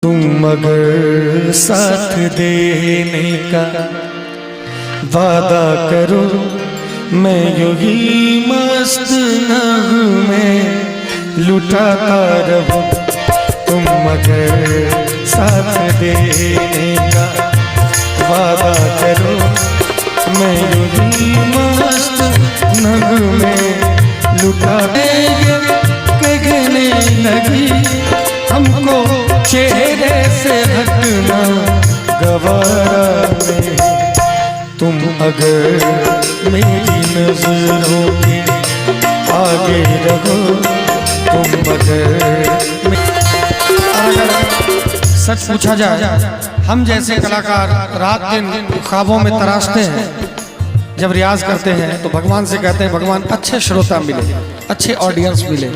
तुम अगर साथ देने का वादा करो, मैं यूं ही मस्त नगमे लुटाता रहूं। तुम अगर साथ देने का वादा करो, मैं यूं ही मस्त नगमे लुटाते कहने लगी हमको चेहरे से हटना गवारा नहीं। तुम अगर मेरी नजरों के आगे रहो, तुम अगर सच पूछा जाए, हम जैसे कलाकार रात दिन ख्वाबों में तराशते हैं, जब रियाज करते हैं तो भगवान से कहते हैं भगवान अच्छे श्रोता मिले, अच्छे ऑडियंस मिले,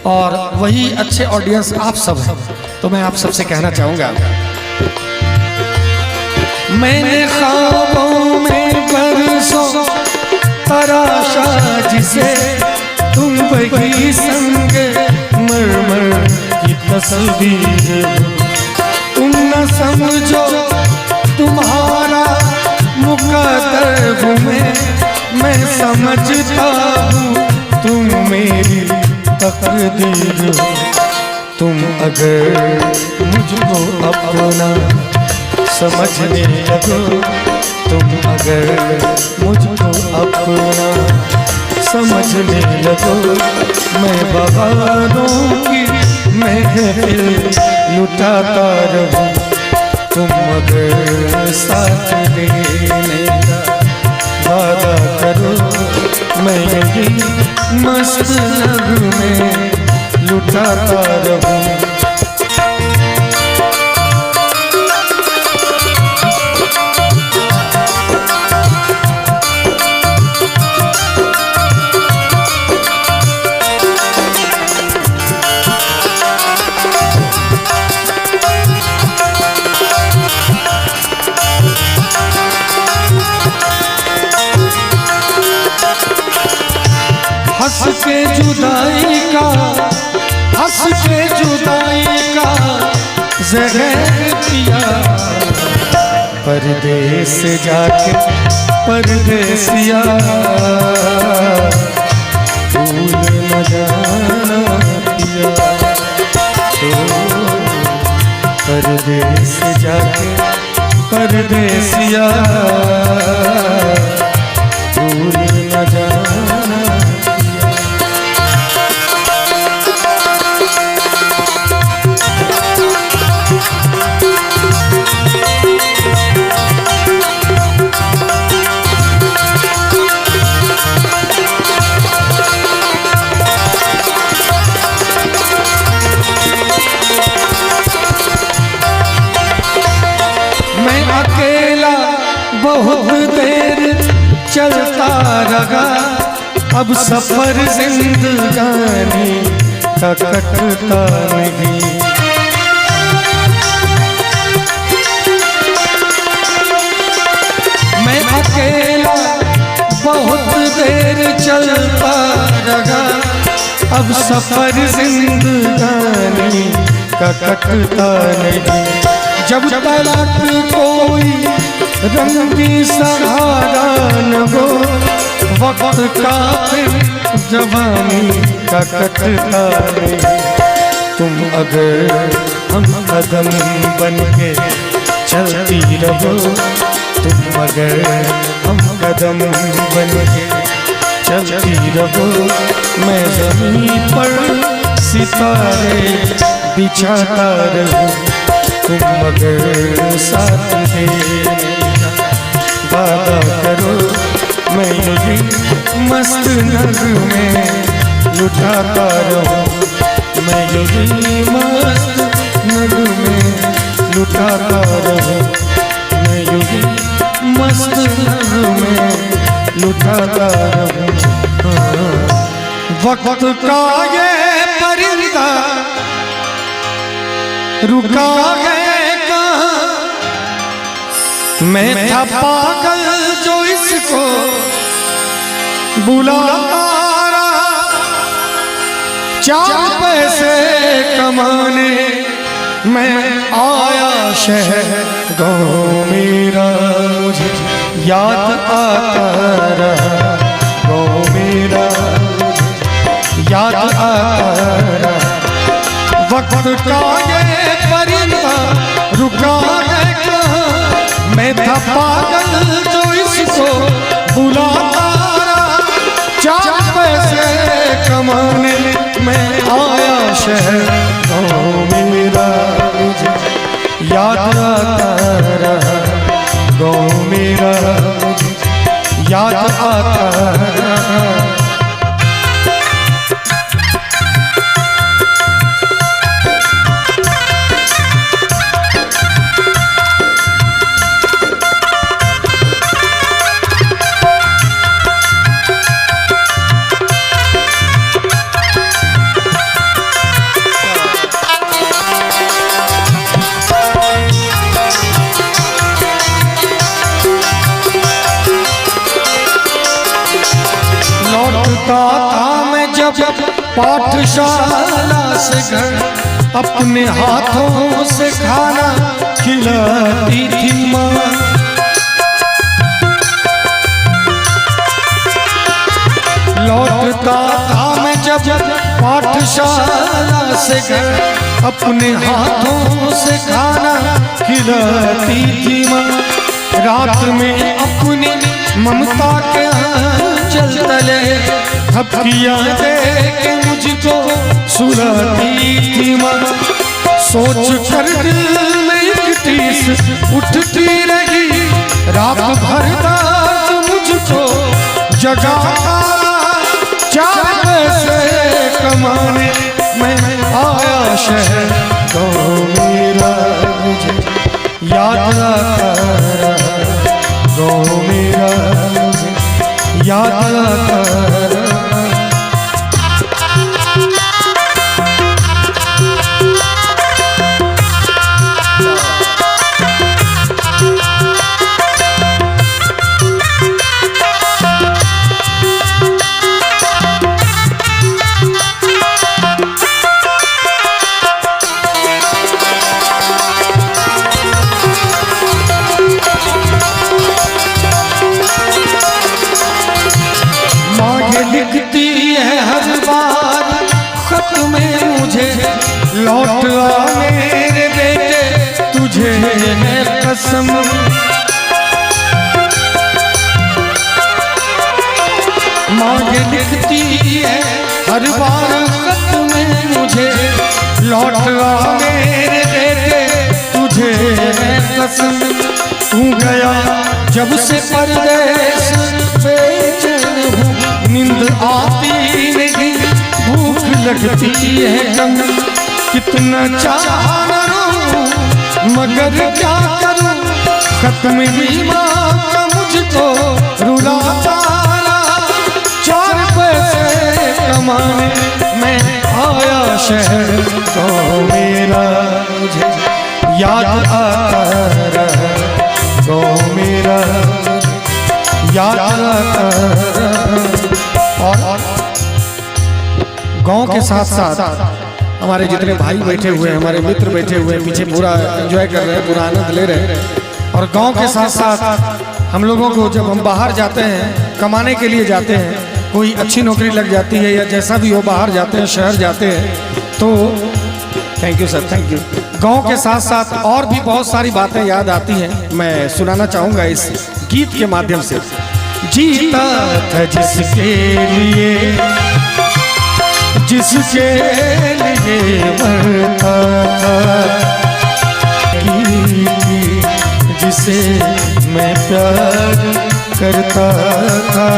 और वही अच्छे ऑडियंस आप सब हैं। तो मैं आप सबसे कहना चाहूंगा, मैंने ख्वाबों में बरसों तराशा जिसे, तुम वही संग मरमर की तस्वीर हो। तुम न समझो तुम्हारा मुकद्दर हूँ मैं समझता हूँ तुम मेरी तकदीर हो। तुम अगर मुझको अपना समझने लगो, तुम अगर मुझको अपना समझने लगो, मैं बहारों की महफिल लुटाता रहूं। तुम अगर साथ देने का वादा करो, मैं यही मस्त नगमे लुटाता रहूं। हंस के जुदाई का, हंस के जुदाई का ज़हर पिया, परदेस जाके परदेसिया भूल न जाना पिया। परदेस जाके परदेसिया भूल न जाना। बहुत देर चलता रहा, अब सफर जिंदगानी का कटता नहीं। मैं अकेला बहुत देर चलता रहा, अब सफर जिंदगानी का कटता नहीं। जब तक कोई रंगी सहारा न हो, वक्त का फिर जवानी का कटता नहीं। तुम अगर हम कदम बन के चलती रहो, तुम अगर हम कदम बन के चलती रहो, मैं ज़मीन पर सितारे बिछाता रहूं। तुम अगर साथ देने का वादा करो, मैं यही मस्त नगमे लुटाता रहूं। मैं यही मस्त नगमे लुटाता रहूं। मैं यही मस्त नगमे लुटाता रहूं। वक्त का ये परिंदा रुका है कहाँ, मैं था पागल जो इसको बुलाता रहा। 4 पैसे कमाने मैं आया शहर गाँव मेरा मुझे याद आता रहा, गाँव मेरा मुझे याद आता रहा। वक्त का ये परिंदा रुका है कहाँ, मैं था पागल जो इसको बुलाता रहा। 4 पैसे कमाने मैं आया शहर गाँव मेरा मुझे याद आता रहा, गाँव मेरा मुझे याद आता रहा। था मैं जब पाठशाला से घर, अपने हाथों से खाना खिलाती थी माँ। लौटता था मैं जब पाठशाला से घर, अपने हाथों से खाना खिलाती थी माँ। रात में अपनी ममता के चल तले थपकियां दे के मुझको सुलाती थी माँ। सोच कर दिल में एक टीस उठती रही, रात भर रात मुझको जगाता। 4 पैसे कमाने मैं आया शहर गाँव मेरा मुझे याद आता रहा, गाँव मेरा मुझे याद आता रहा। लिखती है हर बार खत में मुझे, लौट आ मेरे बेटे तुझे है कसम। माँ ये लिखती है हर बार खत में मुझे, लौट आ मेरे बेटे तुझे है कसम। तू गया जब से परदेश बेचैन हूँ, नींद आती नहीं भूख लगती है कम। कितना चाह न रहूं मगर क्या करूं, खत्म ईमान का मुझको रुलाता रहा। 4 पैसे कमाने मैं आया शहर गाँव मेरा मुझे याद आता रहा, गाँव मेरा याद आता रहा। और गांव के साथ साथ हमारे जितने भाई बैठे हुए हैं, हमारे मित्र बैठे हुए हैं, पीछे पूरा एंजॉय कर रहे हैं, पूरा आनंद ले रहे हैं। और गांव के साथ साथ हम लोगों को जब हम बाहर जाते हैं कमाने के लिए जाते हैं, कोई अच्छी नौकरी लग जाती है या जैसा भी हो, बाहर जाते हैं, शहर जाते हैं, तो thank you sir, thank you. गांव के साथ साथ और भी बहुत सारी बातें याद आती हैं, मैं सुनाना चाहूँगा इस गीत के माध्यम से। जीता था जिसके लिए, जिसके लिए मरता था, जिसे मैं प्यार करता था।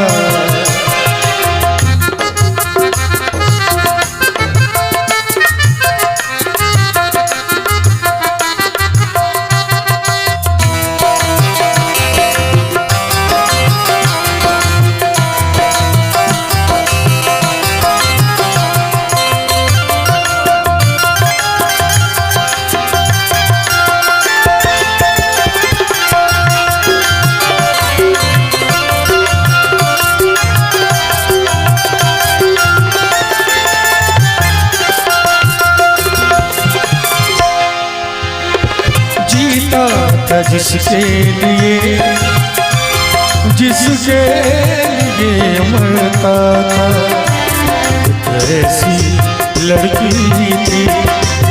जीता था जिसके लिए मरता था। ऐसी लड़की थी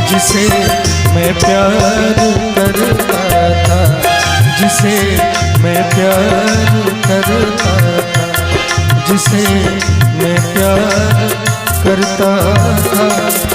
जिसे मैं प्यार करता था, जिसे मैं प्यार करता था, जिसे मैं प्यार करता था।